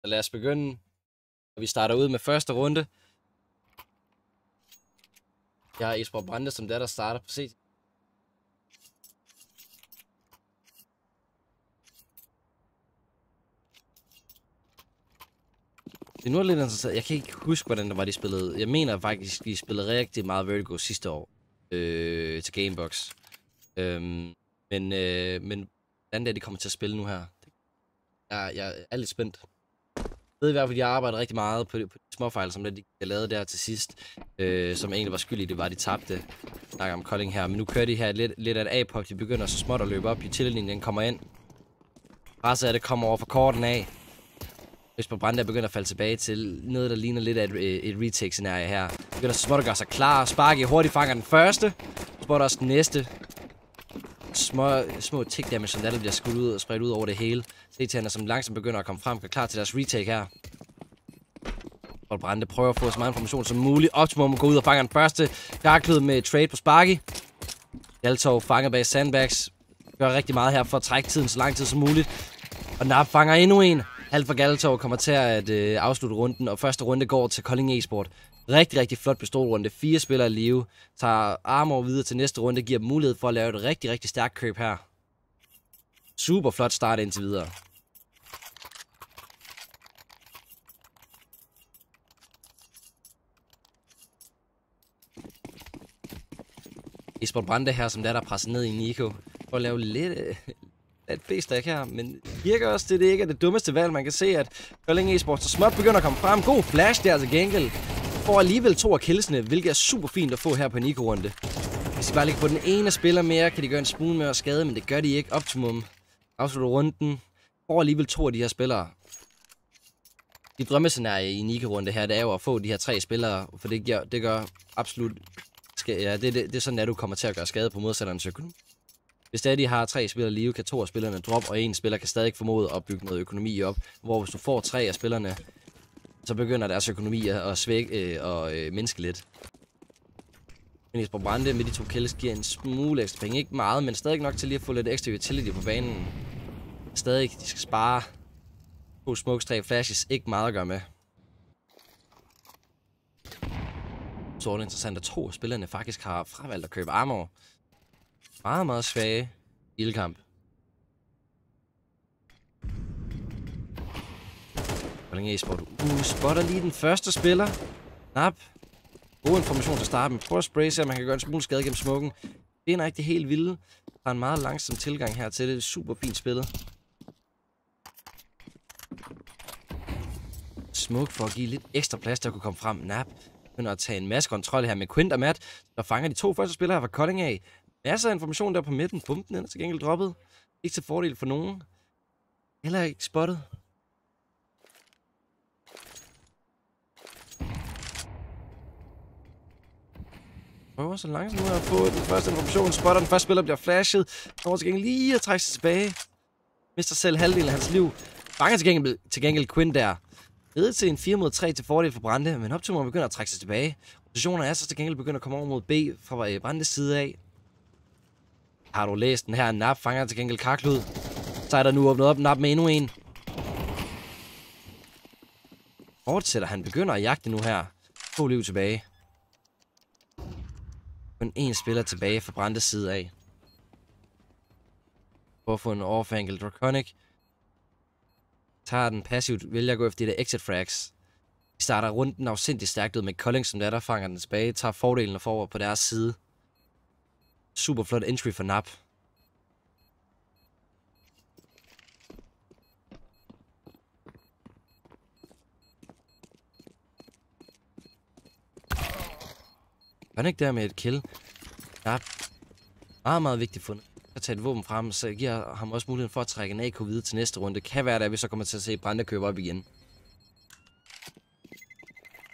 Så lad os begynde. Vi starter ud med første runde. Jeg har Esport Brande, som der starter på C. Det er nu lidt interessant. Jeg kan ikke huske, hvordan det var, de spillede. Jeg mener faktisk, de spillede rigtig meget Vertigo sidste år til Gamebox. Men hvordan det, de kommer til at spille nu her? Jeg er lidt spændt. Jeg ved i hvert fald, at de arbejder rigtig meget på de småfejl, som de lavede der til sidst. Som egentlig var skyld i, det var, at de tabte. Snakker om Kolding her. Men nu kører de her lidt af et A-pop. De begynder så småt at løbe op. Utility-linjen kommer ind. Presset af det kommer over for korten af. Esport Brande begynder at falde tilbage til noget, der ligner lidt af et retake-scenarie her. Begynder så småt at gøre sig klar. Sparky hurtigt fanger den første. Spotter også den næste. Små tick damage, som der bliver skudt ud og spredt ud over det hele. CT'erne, som langsomt begynder at komme frem, er klar til deres retake her. Esport Brande prøver at få så meget information som muligt. Optimum går ud og fanger den første. Garklud med trade på Sparky. Galtov fanger bag sandbags. Gør rigtig meget her for at trække tiden så lang tid som muligt. Og Nap fanger endnu en. Alfa Galtov kommer til at afslutte runden, og første runde går til Kolding E-Sport. Rigtig flot pistolrunde. 4 spillere i live. Tager Armor videre til næste runde. Giver dem mulighed for at lave et rigtig stærkt køb her. Super flot start indtil videre. Esport Brande her, som der presser ned i Nico. For at lave lidt et B-stack her, men virker også det ikke er det dummeste valg. Man kan se, at Kolding E-Sport så småt begynder at komme frem. God flash der til gengæld. Får alligevel 2 af killsene, hvilket er super fint at få her på en Nico-runde. Hvis de bare ligger på den ene spiller mere, kan de gøre en smule mere skade, men det gør de ikke. Optimum afslutter runden. Får alligevel 2 af de her spillere. De drømmescenarie i Nico-runde her, det er jo at få de her 3 spillere, for det gør absolut... Ja, det er sådan, at du kommer til at gøre skade på modstanderens økonomi. Hvis de har 3 spillere live, kan 2 af spillerne droppe, og 1 spiller kan stadig formode at bygge noget økonomi op. Hvor hvis du får 3 af spillerne, så begynder deres økonomi at svække og mindske lidt. Men Esport Brande med de 2 kills giver en smule ekstra penge. Ikke meget, men stadig nok til lige at få lidt ekstra utility på banen. Stadig, de skal spare 2 smokes, 3 flashes. Ikke meget at gøre med. Så er det interessant, at 2 af spillerne faktisk har fravalgt at købe armor. Meget svage ildkamp. Kolding E-Sport spotter lige den første spiller. Nap. God information til starten. Prøv at spraye, så man kan gøre en smule skade gennem smoken. Det er ikke det helt vilde. Der er en meget langsom tilgang her til det. Super fint spillet. Smoke for at give lidt ekstra plads til at kunne komme frem. Nap begynder at tage en masse kontrol her med Quint og Matt, der fanger de 2 første spillere her fra Kolding af. Masser af information der på midten. Bumpen er til gengæld droppet. Ikke til fordel for nogen. Heller ikke spottet. Prøver så langsomt at få den første information. Spotter den første spiller bliver flashet. Når til gengæld lige at trække sig tilbage. Mister selv halvdelen af hans liv. Fanger til gengæld Quinn der. Nede til en 4 mod 3 til fordel for Brande. Men Optimum begynder at trække sig tilbage. Positionerne er så til gengæld begyndt at komme over mod B fra Brandes side af. Har du læst den her? Nap fanger til gengæld Karklud. Så er der nu åbnet op Nap med endnu en. Fortsætter han. Begynder at jagte nu her. 2 liv tilbage. Kun 1 spiller tilbage fra Brandes side af. Prøver at få en off-angle Draconic. Tager den passivt. Vælger at gå efter de der exit frags. De starter runden afsindigt stærkt ud med Kolding, som der fanger den tilbage. Tager fordelen og forward på deres side. Super flot entry for Nap. Han ikke der med et kill. Nap. Meget vigtigt fundet. At tage et våben frem, så giver ham også muligheden for at trække en AK videre til næste runde. Kan være, at vi så kommer til at se Brande købe op igen.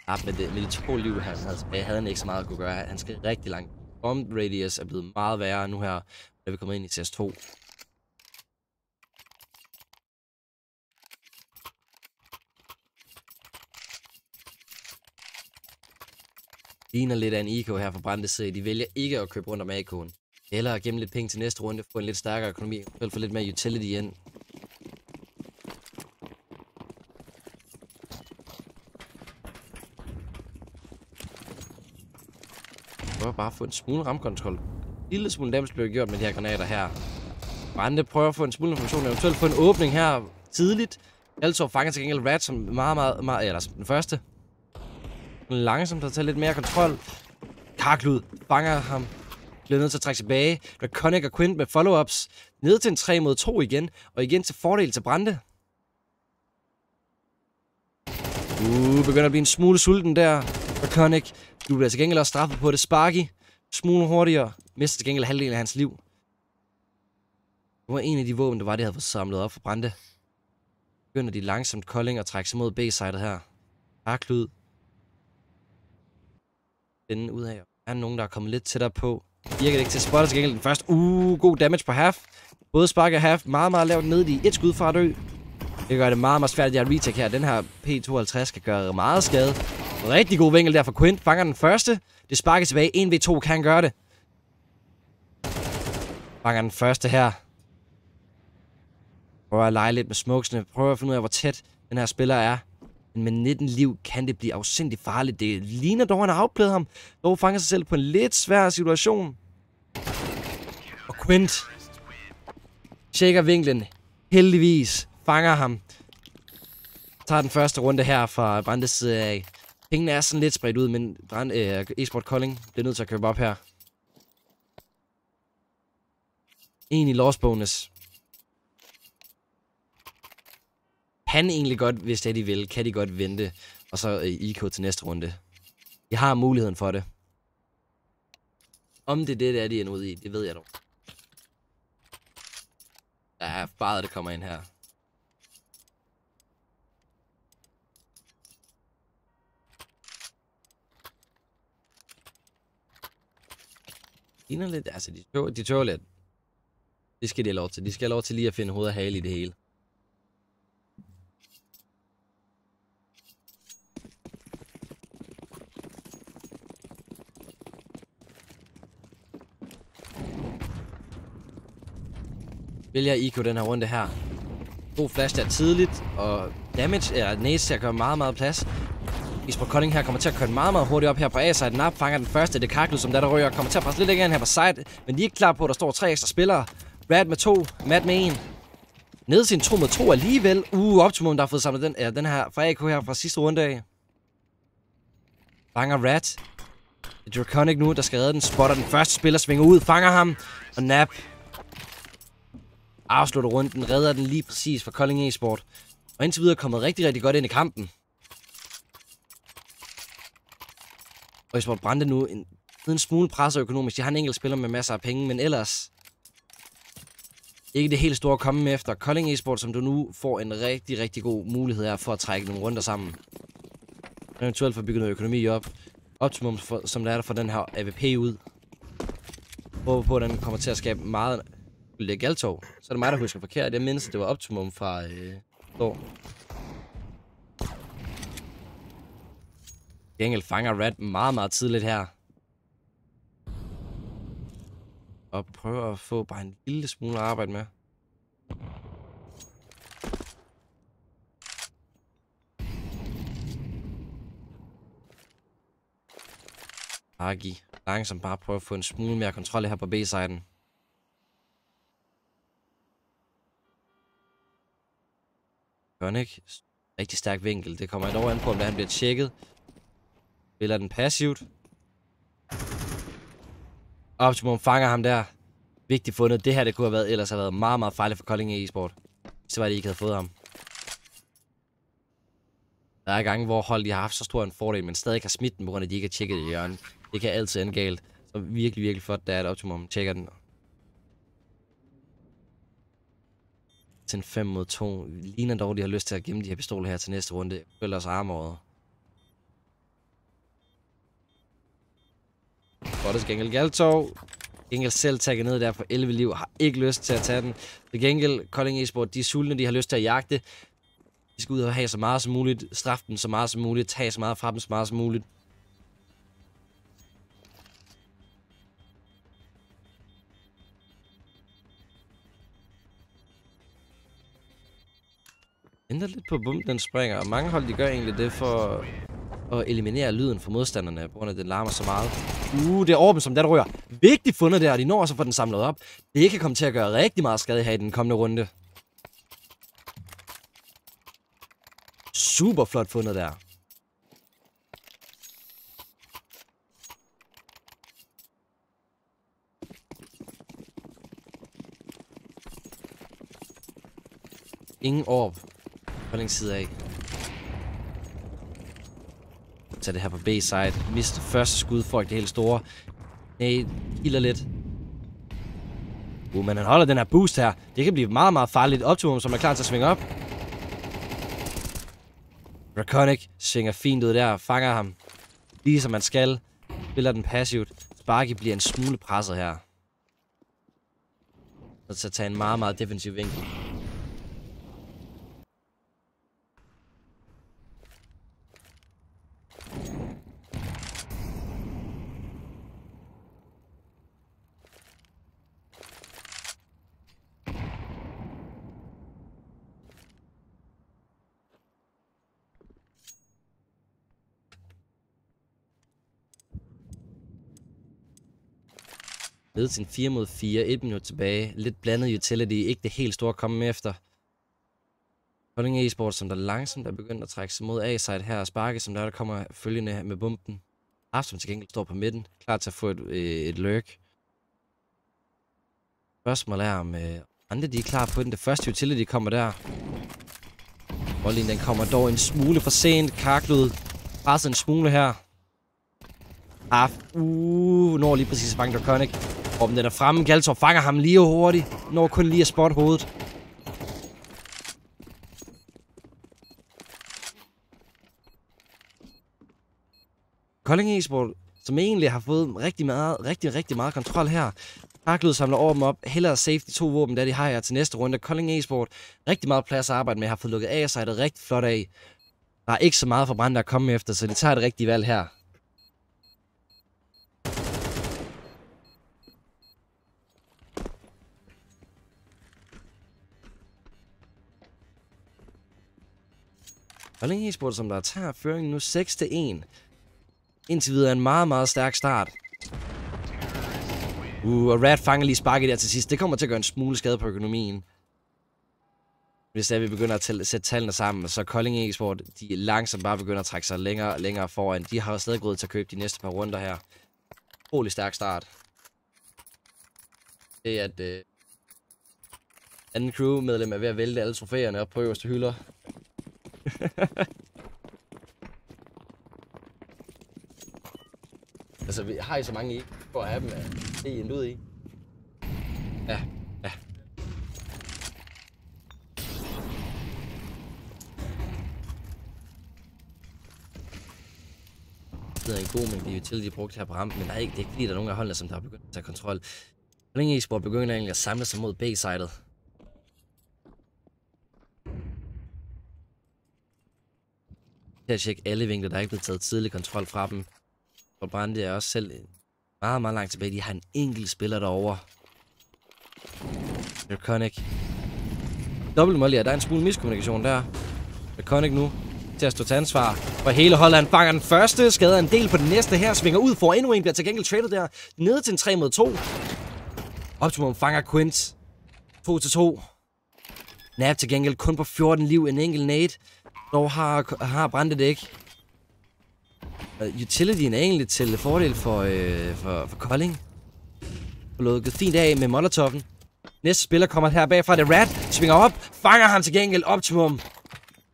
Nap med de 2 liv, han havde han ikke så meget at kunne gøre. Han skal rigtig langt. Bomb radius er blevet meget værre nu her, da vi kommer ind i CS2. Ligner lidt af en IK her fra Brandes side. De vælger ikke at købe rundt om AK'en. Eller at gemme lidt penge til næste runde, få en lidt stærkere økonomi, få lidt mere utility ind. prøver bare at få en smule ramkontrol. Lille smule damage bliver gjort med de her granater her. Brande prøver at få en smule information, eventuelt få en åbning her tidligt. Galtor fanger til gengæld Rat som meget, eller som den første. Langsomt at tage lidt mere kontrol. Karklud fanger ham. Bliver nødt til at trække tilbage. Draconic og Quint med follow-ups. Ned til en 3 mod 2 igen. Og igen til fordel til Brande. Begynder at blive en smule sulten der. Draconic. Du bliver til gengæld også straffet på det. Sparky. Smule hurtigere. Mister til gengæld halvdelen af hans liv. Det var en af de våben, det havde fået samlet op for Brande. Begynder de langsomt Kolding at trække sig mod B-sidet her. Karklud. Den ud af. Er nogen, der er kommet lidt tættere på. Virker det ikke til at spotte til gengæld den første. God damage på Half. Både Spark og Half meget lavt ned i et skud fra at dø. Det gør det meget svært, at jeg retake her. Den her P52 kan gøre meget skade. Rigtig god vinkel der for Quint. Fanger den første. Det sparker tilbage. 1v2 kan gøre det. Fanger den første her. Prøver at lege lidt med smokesene. Prøver at finde ud af, hvor tæt den her spiller er. Men med 19 liv kan det blive afsindigt farligt. Det ligner dog, han har outplayet ham. Dog fanger sig selv på en lidt svær situation. Og Quint tjekker vinklen. Heldigvis fanger ham. Tager den første runde her fra Brandes side af. Pengene er sådan lidt spredt ud, men eSport Kolding bliver nødt til at købe op her. En i loss bonus. Han egentlig godt, hvis det de vil, kan de godt vente. Og så IK til næste runde. De har muligheden for det. Om det er det, der er de endnu ude i, det ved jeg dog. Der er bare, det kommer ind her. Ligner lidt, altså de tøver lidt. Det skal de have lov til. De skal have lov til lige at finde hoved og hale i det hele. Vælger IK den her runde her. God flash der tidligt, og damage, eller næse til at gøre meget plads. eSport Kolding her kommer til at køre meget hurtigt op her på A-side. Nap fanger den første, det er Karklud, som der ryger. Kommer til at presse lidt igen her på side, men de er ikke klar på, at der står 3 ekstra spillere. Rad med 2, Matt med 1. Ned til en 2 mod 2 alligevel. Optimum, der har fået samlet den her fra AK her fra sidste runde af. Fanger Rad. Det er Draconic nu, der skal redde den. Spotter den første spiller, svinger ud, fanger ham. Og Nap afslutter runden, redder den lige præcis for Kolding eSport. Og indtil videre kommet rigtig godt ind i kampen. Og eSport Brande nu en smule presset økonomisk. De har en enkelt spiller med masser af penge, men ellers ikke det helt store at komme med efter. Kolding eSport, som du nu får en rigtig god mulighed her for at trække nogle runder sammen. Eventuelt få bygget noget økonomi op. Optimum, som der er der for den her AVP ud. Håber på, at den kommer til at skabe meget. Det er Galtor. Så er det mig, der husker forkert. Jeg mindes, at det var Optimum fra Thor. Gengæld fanger Rat meget tidligt her. Og prøver at få bare en lille smule at arbejde med. Agi langsomt bare prøver at få en smule mere kontrol her på B-siden. Draconic. Rigtig stærk vinkel. Det kommer dog an på, om han bliver tjekket. Spiller den passivt. Optimum fanger ham der. Vigtigt fundet. Det her, det kunne ellers have været meget farligt for Kolding eSport. Hvis det var, de ikke havde fået ham. Der er gange, hvor hold de har haft så stor en fordel, men stadig har smidt den, på grund af, at de ikke har tjekket i hjørnet. Det kan altid ende galt. Så virkelig flot, det er, at Optimum tjekker den. Til en 5 mod 2. Ligner dog, de har lyst til at gemme de her pistoler her til næste runde. Følger os armoret. Godt til gengæld Galtor. Gengæld selv tager ned der for 11 liv. Har ikke lyst til at tage den. Til gengæld Kolding eSport, de er sultne, de har lyst til at jagte. De skal ud og have så meget som muligt. Straffe dem så meget som muligt. Tage så meget fra dem så meget som muligt. Ændrer lidt på bomben, den springer. Og mange hold, de gør egentlig det for at eliminere lyden fra modstanderne, på grund af, at den larmer så meget. Det er Orben, som der ryger. Vigtigt fundet der, og de når også at få den samlet op. Det kan komme til at gøre rigtig meget skade her i den kommende runde. Super flot fundet der. Ingen orb på den side af. Tag det her på B-side. Mist første skud, får ikke det helt store. Nej, kilder lidt. Men han holder den her boost her. Det kan blive meget, meget farligt. Optimum, som er klar til at svinge op. Draconic svinger fint ud der. Fanger ham. Lige som man skal. Spiller den passivt. Sparky bliver en smule presset her. Så til at tage en meget, meget defensiv vinkel. Ned til en 4 mod 4, 1 minut tilbage. Lidt blandet utility, ikke det helt store at komme med efter. Kolding Esports, som der langsomt er begyndt at trække sig mod A-side her, og Sparke, som der kommer følgende med bomben. Afton til gengæld står på midten, klar til at få et lurk. Spørgsmålet er, om andre de er klar på den. Det første utility kommer der. Volleyen den kommer dog en smule for sent. Karklud presser en smule her. Når lige præcis at fange Draconic. Og den er fremme. Galtor fanger ham lige hurtigt. Når kun lige at spotte hovedet. Kolding Esport, som egentlig har fået rigtig meget kontrol her. Karklud samler over dem op. Hellere save de 2 våben, der de har her til næste runde. Kolding Esport, rigtig meget plads at arbejde med. Har fået lukket af sig det rigtig flot af. Der er ikke så meget for Brande at komme efter, så de tager det rigtige valg her. Kolding Esport, som der tager føringen nu 6-1. Indtil videre en meget, meget stærk start. Og Rat fanger lige Sparky der til sidst. Det kommer til at gøre en smule skade på økonomien. Hvis vi begynder at sætte tallene sammen, så Kolding Esport, de langsomt bare begynder at trække sig længere og længere foran. De har stadig råd til at købe de næste par runder her. Utrolig stærk start. Det er, at anden crewmedlem er ved at vælte alle trofæerne op på øverste hylder. Altså, vi har I så mange i, for at have dem se en lyd i? Ja. Det er en god mængde utility brugt her på rampen, men det er ikke fordi, der er nogen af holdene, som der har begyndt at tage kontrol. Kolding Esport begynder egentlig at samle sig mod B-sidet. Til at tjekke alle vinkler, der er ikke blevet taget tidlig kontrol fra dem. Og Brande er også selv meget, meget langt tilbage. De har en enkelt spiller derovre. Draconic. Dobbeltmål, der er en smule miskommunikation der. Draconic nu til at stå til ansvar. For hele holdet, han fanger den første. Skader en del på den næste her. Svinger ud for endnu en. Bliver til gengæld traded der. Nede til en 3 mod 2. Optimum fanger Quint. 2-2. Nab til gengæld kun på 14 liv. En enkelt nade. Dog har Brande det ikke. Utilityen er egentlig til fordel for Kolding. Lukket fint af med Molotoven. Næste spiller kommer her bagfra. Det er Rat. Svinger op. Fanger ham til gengæld. Optimum.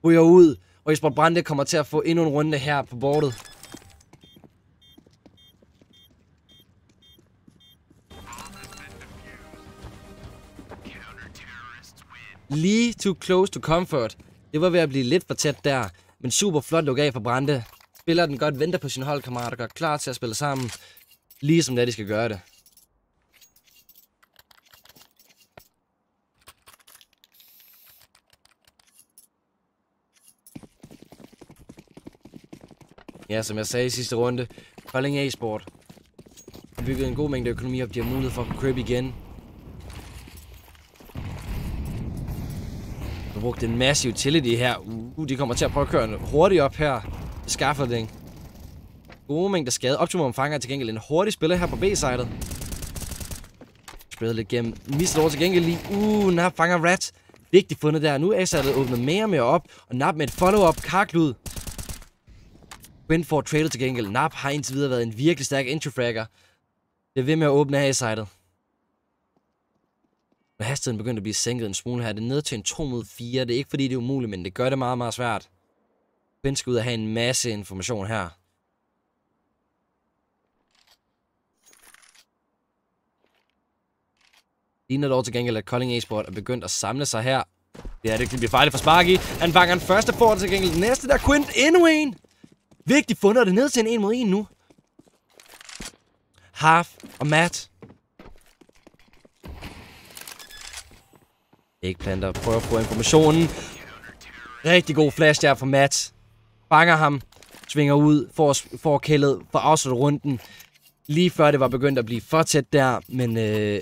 Ryger ud. Og Esport Brande kommer til at få endnu en runde her på bordet. Lige too close to comfort. Det var ved at blive lidt for tæt der. Men super flot lukket af for Brande. Spiller den godt, venter på sine holdkammerater, gør klar til at spille sammen. Ligesom det, de skal gøre det. Ja, som jeg sagde i sidste runde. Kolding Esport har bygget en god mængde økonomi op. De har mulighed for at købe igen. De har brugt en massiv utility her. De kommer til at prøve at køre hurtigt op her. Scaffolding. gode mængder skade. Optimum fanger til gengæld en hurtig spiller her på B-sidet. Spiller lidt gennem. Misser over til gengæld lige. Nap fanger Rat. Vigtigt fundet der. Nu er A-sidet åbnet mere og mere op. Og Nap med et follow-up. Karklud. Quinn får trailer til gengæld. Nap har indtil videre været en virkelig stærk entry-fragger. Det er ved med at åbne A-sidet. Når hastigheden begynder at blive sænket en smule her. Det er ned til en 2 mod 4. Det er ikke fordi det er umuligt, men det gør det meget, meget svært. Quinn skal ud og have en masse information her. Ligner dog til gengæld, at Kolding Esport er begyndt at samle sig her. Det bliver farligt for Sparky. Han fanger en første, får det til gengæld. Næste der, Quinn, endnu en. Vigtigt fundet, det ned til en 1 mod 1 nu. Half og Matt. Eggplanter prøver at få informationen. Rigtig god flash der for Matt. Fanger ham. Svinger ud. Får kældet. Får afsluttet runden. Lige før det var begyndt at blive for tæt der.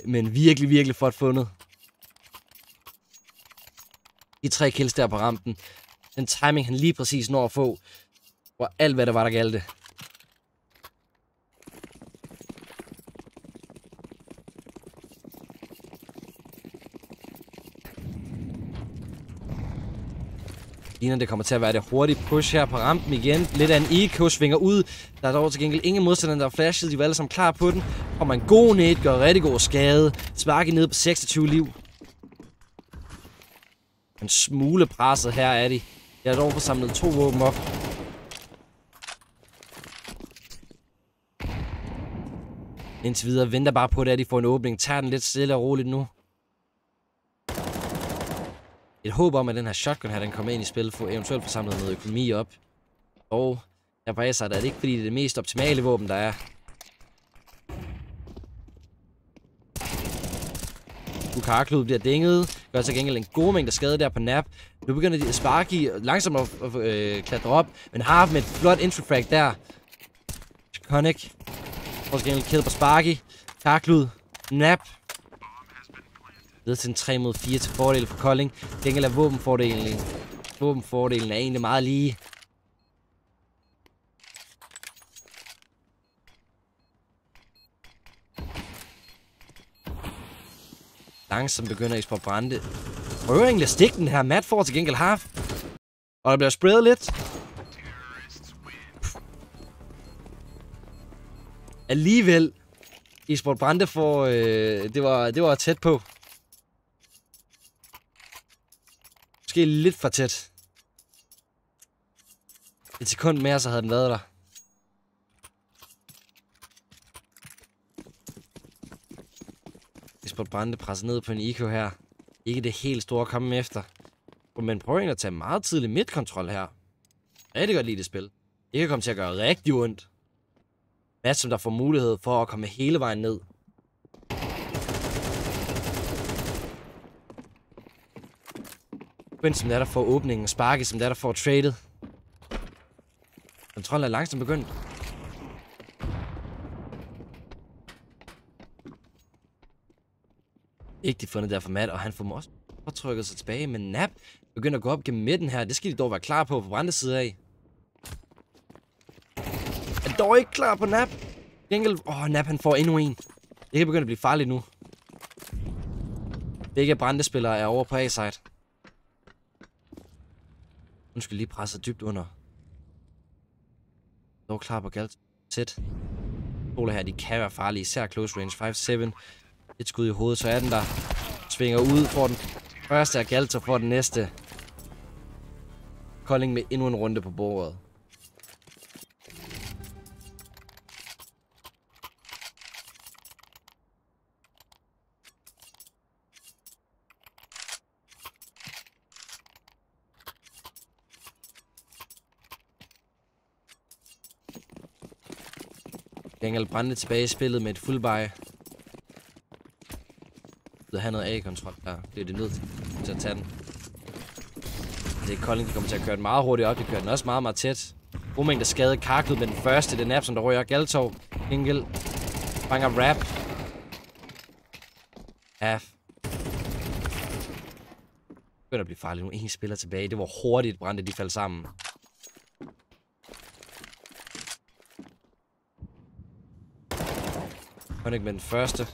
Men virkelig, virkelig flot fundet. De 3 kills der på rampen. Den timing han lige præcis når at få. Og alt hvad der var, der galt. Ligner det kommer til at være det hurtige push her på rampen igen. Lidt af en eco svinger ud. Der er dog til gengæld ingen modstander, der er flashet. De var alle sammen klar på den. Kommer en god nade, gør rigtig god skade. Sparker ned på 26 liv. En smule presset her er de. Jeg har dog fået samlet 2 våben op. Indtil videre venter bare på det, at de får en åbning. Tager den lidt stille og roligt nu. Et håb om, at den her shotgun her, den kommer ind i spil, for eventuelt få samlet noget økonomi op. Og her på A-side er det ikke, fordi det er det mest optimale våben, der er. Karklud bliver dinget. Gør til gengæld en god mængde skade der på Nap. Nu begynder de Sparky langsomt at klatre op. Men har med et flot entry frag der. Konik. Får til gengæld kæde på Sparky. Karklud. Nap. Ved til en 3 mod 4 til fordel for Kolding. Til gengæld er våbenfordelen er egentlig meget lige. Langsomt begynder Esport Brande. Prøver egentlig at stikke den her. Matt får til gengæld half. Og der bliver sprayet lidt. Alligevel. Esport Brande får... det var tæt på. Måske lidt for tæt. Et sekund mere, så havde den været der. Esport Brande presser ned på en eco her. Ikke det helt store at komme efter. Men prøver egentlig at tage meget tidlig midtkontrol her. Rigtig godt lide det spil. Det kan komme til at gøre rigtig ondt. Matt, som der får mulighed for at komme hele vejen ned. Quinn, som der får åbningen. Sparky, som der får traded. Kontrollen er langsomt begyndt. Ikke fundet der for Matt, og han får også trykket sig tilbage. Men Nap begynder at gå op gennem midten her. Det skal de dog være klar på Brandes side af. Er dog ikke klar på Nap. Nap han får endnu en. Det kan begynde at blive farligt nu. Begge Brande-spillere er over på A-side. Nu skal lige presse dybt under. Dog klar på galt. Sæt. Sola her, de kan være farlige. Især close range. 5-7. Et skud i hovedet, så er den der. Svinger ud, får den første af Galto, får den næste. Kolding med endnu en runde på bordet. Gengæld Brande tilbage i spillet med et full buy. Der har noget A-kontrol der. Det er det nødt til at tage den. Det er Kolding, der kommer til at køre den meget hurtigt op. De kører den også meget, meget tæt. God mængde skade. Karklud med den første. Det er Nap, som der rører Galtov. Gengæld fanger Rap. Half. Det begynder at blive farligt nu. Ingen spiller tilbage. Det var hurtigt, Brande de faldt sammen. Koenig med den første.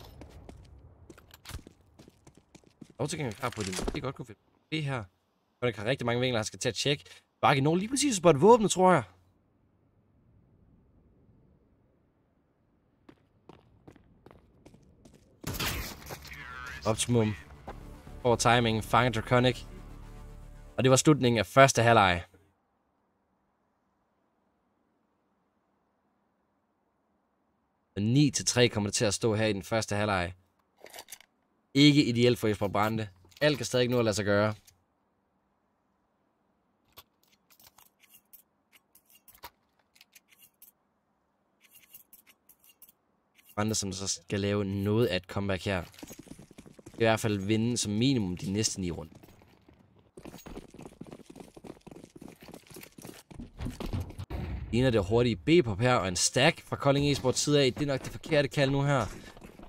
Lov til gengæld klar på det. Det er godt kunne finde det her. Koenig har rigtig mange vinkler, han skal til at tjekke. Sparky når lige præcis at spotte våbnet, tror jeg. Optimum. For timingen. Fanger Draconic. Og det var slutningen af første halvleg. Og 9-3 kommer det til at stå her i den første halvleg. Ikke ideelt for Jesper Brande. Alt kan stadig nu at lade sig gøre. Brande, som så skal lave noget af et comeback her. I hvert fald vinde som minimum de næste 9 runder. Ligner det hurtige B-pop her, og en stack fra Kolding Esports side af. Det er nok det forkerte kald nu her.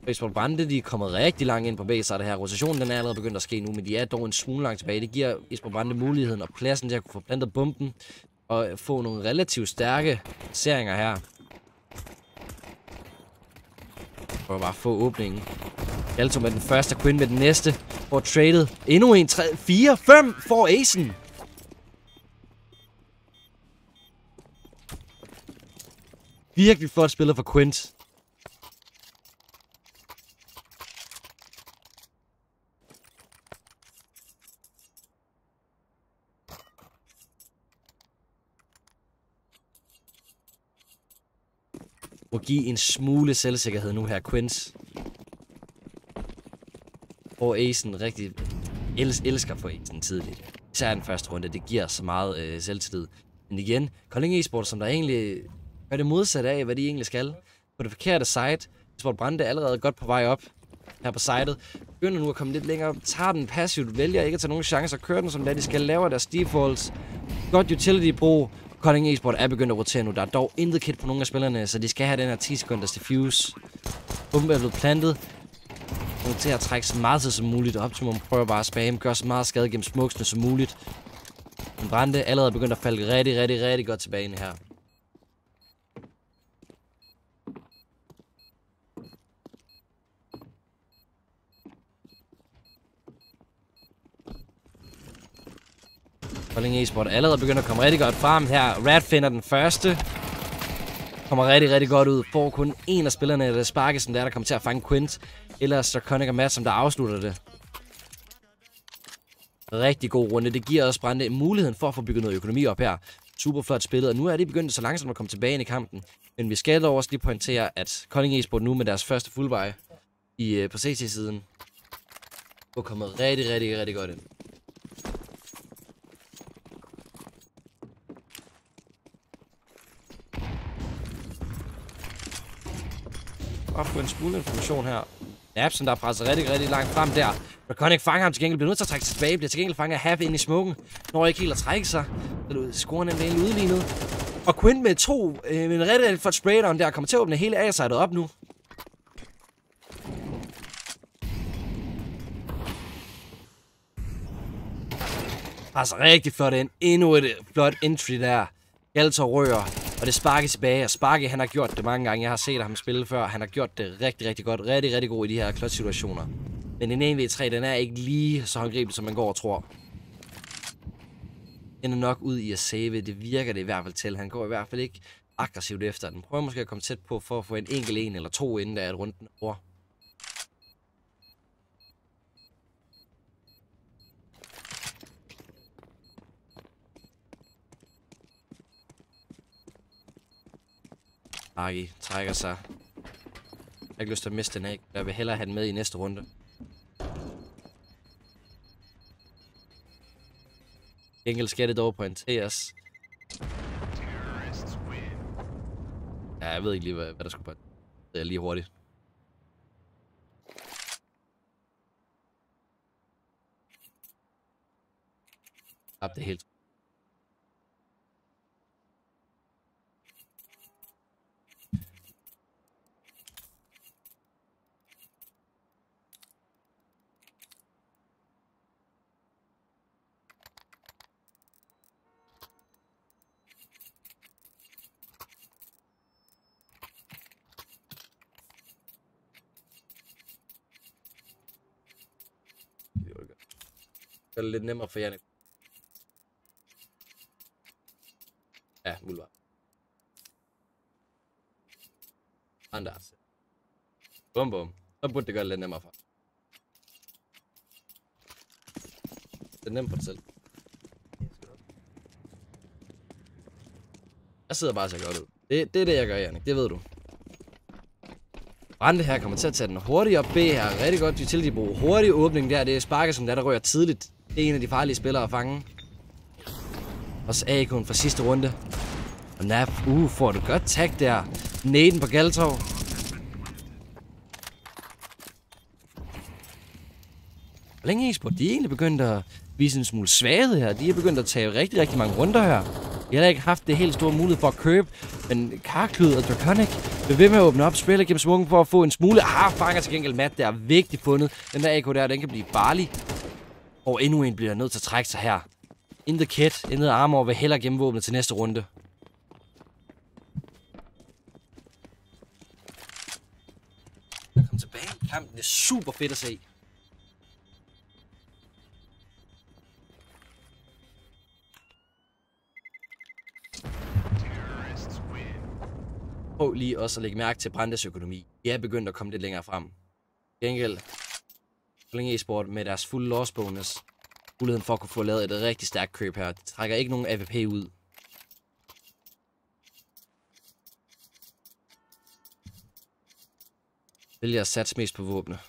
Jesper Brande, de er kommet rigtig langt ind på B, så er det her. Rotationen den er allerede begyndt at ske nu, men de er dog en smule langt tilbage. Det giver Jesper Brande muligheden og pladsen til at kunne få plantet bomben og få nogle relativt stærke seringer her. For bare få åbningen. Galto med den første, og Quinn med den næste. Får traded. Endnu en, 3, 4, 5 får acen. Virkelig flot spillet for Quint. Må give en smule selvsikkerhed nu her, Quint. Og acen rigtig elsker for acen tidligt. Især den første runde, det giver så meget selvtillid. Men igen, Kolding Esports, som der egentlig gør det modsatte af, hvad de egentlig skal. På det forkerte side, Sport Brande er allerede godt på vej op her på sidet. Begynder nu at komme lidt længere, tager den passivt, vælger ikke at tage nogen chancer, kører den som da de skal lave deres defaults. Godt utility-brug. Kolding Esport er begyndt at rotere nu. Der er dog intet kit på nogle af spillerne, så de skal have den her 10 sekunders diffuse. Bomben er blevet plantet. Nu til at trække så meget tid som muligt. Optimum prøver bare at spam, gør så meget skade gennem smokesene som muligt. Men Brande er allerede begyndt at falde rigtig godt tilbage her. Kolding Esport er allerede begyndt at komme rigtig godt frem her. Rad finder den første. Kommer rigtig godt ud. Får kun en af spillerne af det sparke, som der kommer til at fange Quint. Eller Draconic og Matt, som der afslutter det. Rigtig god runde. Det giver også Brande muligheden for at få bygget noget økonomi op her. Super flot spillet. Og nu er det begyndt så langsomt at komme tilbage ind i kampen. Men vi skal dog også lige pointere, at Kolding Esport nu med deres første fullbuy på CT-siden er kommet rigtig godt ind. Og få en smule information her. Napsen, der er presset rigtig langt frem der. Draconic fanger ham til gengæld, bliver nødt til at trække sig tilbage, bliver til gengæld fanget Happy ind i smoken. Når ikke helt at trække sig. Så scorer han egentlig udlignet. Og Quinn med en rigtig flot spraydown der, kommer til at åbne hele A-sidet op nu. Altså rigtig flot ind. Endnu et flot entry der. Galtor rører. Og det Sparky tilbage, og Sparky han har gjort det mange gange. Jeg har set ham spille før. Han har gjort det rigtig godt. Rigtig god i de her clutch-situationer. Men en 1v3, den er ikke lige så håndgribelig, som man går og tror. Den er nok ud i at save. Det virker det i hvert fald til. Han går i hvert fald ikke aggressivt efter den. Prøver måske at komme tæt på for at få en enkelt en eller to inden der er et runden over. Sparky trækker sig. Jeg har ikke lyst til at miste den af. Jeg vil hellere have den med i næste runde. Enkelt skal det dog pointeres. Ja, jeg ved ikke lige, hvad der skulle pointeres. Det er lige hurtigt. Det er helt. gør det lidt nemmere for jer. Ja, muligvis. Anders. Bum bum. Så burde det gøre det lidt nemmere for. Det er nemt for dig selv. Jeg sidder bare og ser godt ud. Det er det, jeg gør, Jannik. Det ved du. Brande her kommer til at tage den hurtigt op. B her rigtig godt utility brug. Hurtig åbning der. Det er Sparker, som der rører tidligt. Det er en af de farlige spillere at fange. Også AK'en fra sidste runde. Og Nap. Får du godt tag der. Naden på Galtov. Hvor længe e-sport? De er egentlig begyndt at vise en smule svaghed her. De er begyndt at tage rigtig, rigtig mange runder her. De har ikke haft det helt store mulighed for at købe. Men Karklud og Draconic vil ved med at åbne op spillet gennem smukken for at få en smule. Fanger til gengæld Matt. Det er vigtigt fundet. Den der AK der, den kan blive farlig. Og endnu en bliver nødt til at trække sig her. Intet kit, intet armor vil hellere gemme våbnet til næste runde. Kom tilbage i kampen. Det er super fedt at se. Prøv lige også at lægge mærke til Brandes økonomi. De er begyndt at komme lidt længere frem. Gengæld, Kolding e-sport med deres fulde loss bonus. Muligheden for at kunne få lavet et rigtig stærkt køb her. De trækker ikke nogen AVP ud. Vælger at satse mest på våbne.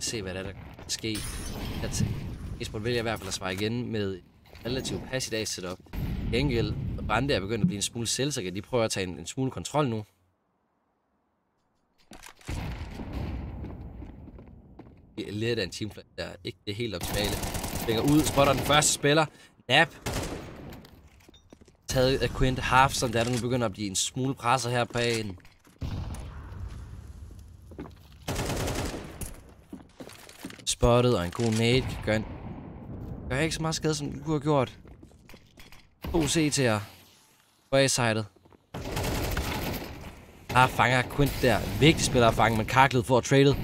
Se hvad der kan ske. e-sport vælger i hvert fald at svare igen med relativt passiv setup. Gengæld og Brande er begyndt at blive en smule selvsikker. De prøver at tage en smule kontrol nu. Det er lidt af en teamfight, der er ikke det helt optimale. Springer ud, spotter den første spiller. Nap. Taget af Quint Half, som der nu begynder at blive en smule presser her på banen. Spottet og en god nade gør ikke så meget skade, som du kunne have gjort. 2 CT'er på A-sidet. Fanger Quint der. Vigtig spiller at fange, men Karklud får tradet.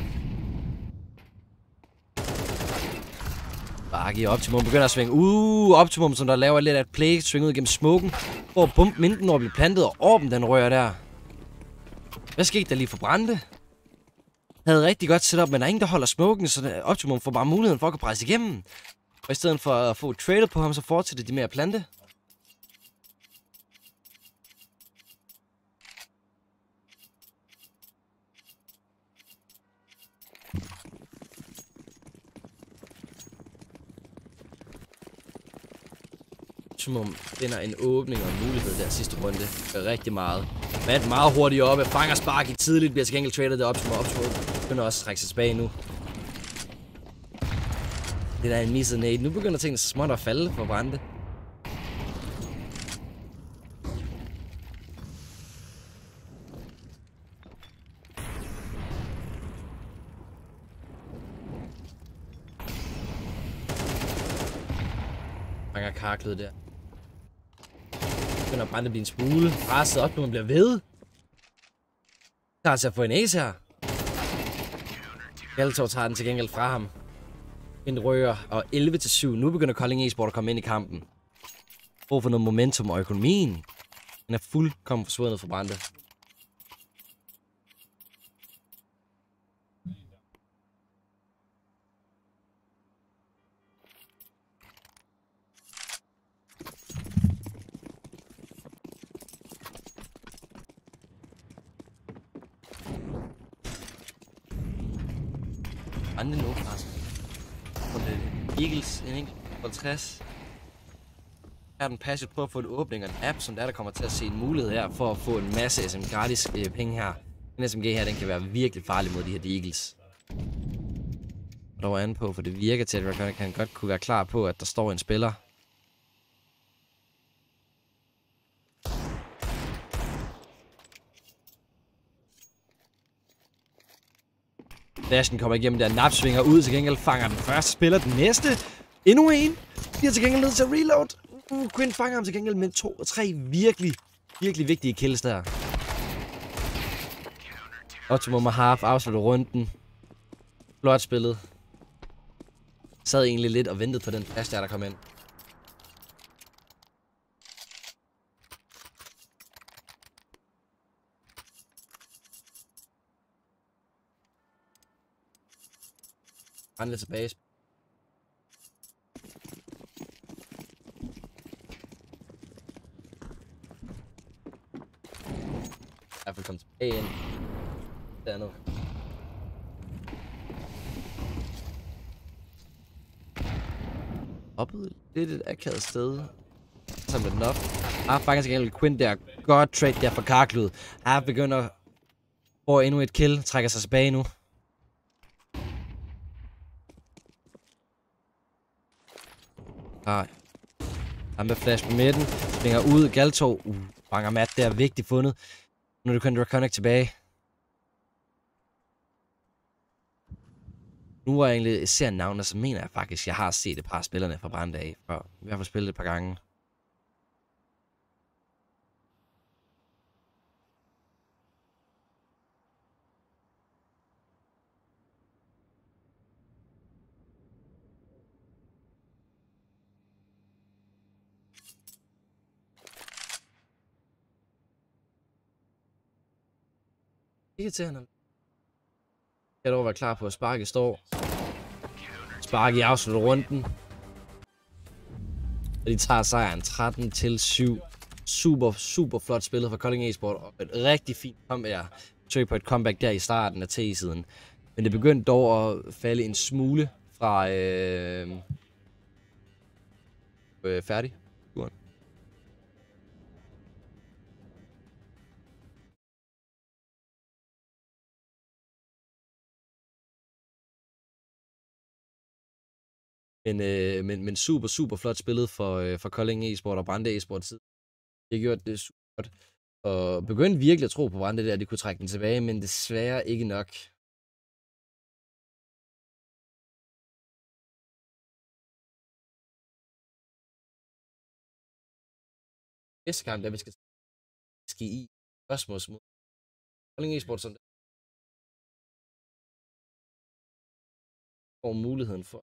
Bark i Optimum begynder at svinge. Optimum, som der laver lidt af et play, svinger ud gennem smoken. Hvor bump minden når bliver plantet, og Orben den rører der. Hvad skete der lige for Brande? Havde rigtig godt setup, men der er ingen, der holder smoken, så Optimum får bare muligheden for at kunne presse igennem. Og i stedet for at få traded på ham, så fortsætter de med at plante. Optimum finder en åbning og en mulighed der sidste runde. Det er rigtig meget. Matt meget hurtigt oppe. Fanger Spark i tidligt. Bliver til gengæld traded det Optimum. Optimum begynder også at trække sig tilbage nu. Det der er en misset nade. Nu begynder tingene så småt at falde for Brande. Fanger Karklud der. Begynder Brande at blive en smule presset op, når man bliver ved. Klar til at få en ace her. Galtov tager den til gengæld fra ham. En rører og 11-7. Nu begynder Kolding e-sport at komme ind i kampen. Brug for noget momentum og økonomien. Den er fuldkommen forsvundet for Brande. Brande nu, altså. Eagles, en enkelt 50. Her er den passive på at få en åbning og en app, som der kommer til at se en mulighed her for at få en masse SM gratis penge her. Den SMG her, den kan være virkelig farlig mod de her Eagles. Og der var an på, for det virker til, at Draconic kan godt kunne være klar på, at der står en spiller. Dashen kommer igennem der, Nap svinger ud, til gengæld fanger den første spiller, den næste. Endnu en. Bliver til gengæld nødt til at reload. Quinn fanger ham til gengæld med 2 og 3 virkelig vigtige kills der. Optimum og half afslutter runden. Flot spillet. Sad egentlig lidt og ventede på den flash der kom ind. Han lidt tilbage. I hvert fald komme tilbage ind. Dernede. Hoppede lidt et akavet sted. Samlet den op. Fanger til gengæld Quinn der. Godt trade der for Karklud. Begynder at få endnu et kill. Trækker sig tilbage nu. Han med flash på midten. Springer ud. Galto. Fanger Matt der. Vigtigt fundet. Nu er det kun Draconic tilbage. Nu hvor jeg egentlig ser navnet, så mener jeg faktisk, at jeg har set et par spillerne fra Brande før. Vi har fået spillet et par gange. Ikke til han. Jeg dog være klar på at Sparky står. Sparky afslutter runden. Og de tager sejren 13-7. Super flot spillet fra Kolding Esport. Og et rigtig fint forsøg på et comeback der i starten af T-siden. Men det begyndte dog at falde en smule fra færdig. Men super flot spillet for Kolding Esport og Brande Esport tid. Det har gjort det super godt. Og begyndte virkelig at tro på Brande der, at de kunne trække den tilbage, men desværre ikke nok. Næste kamp, der vi skal i Cosmos mod Kolding Esport, som får muligheden for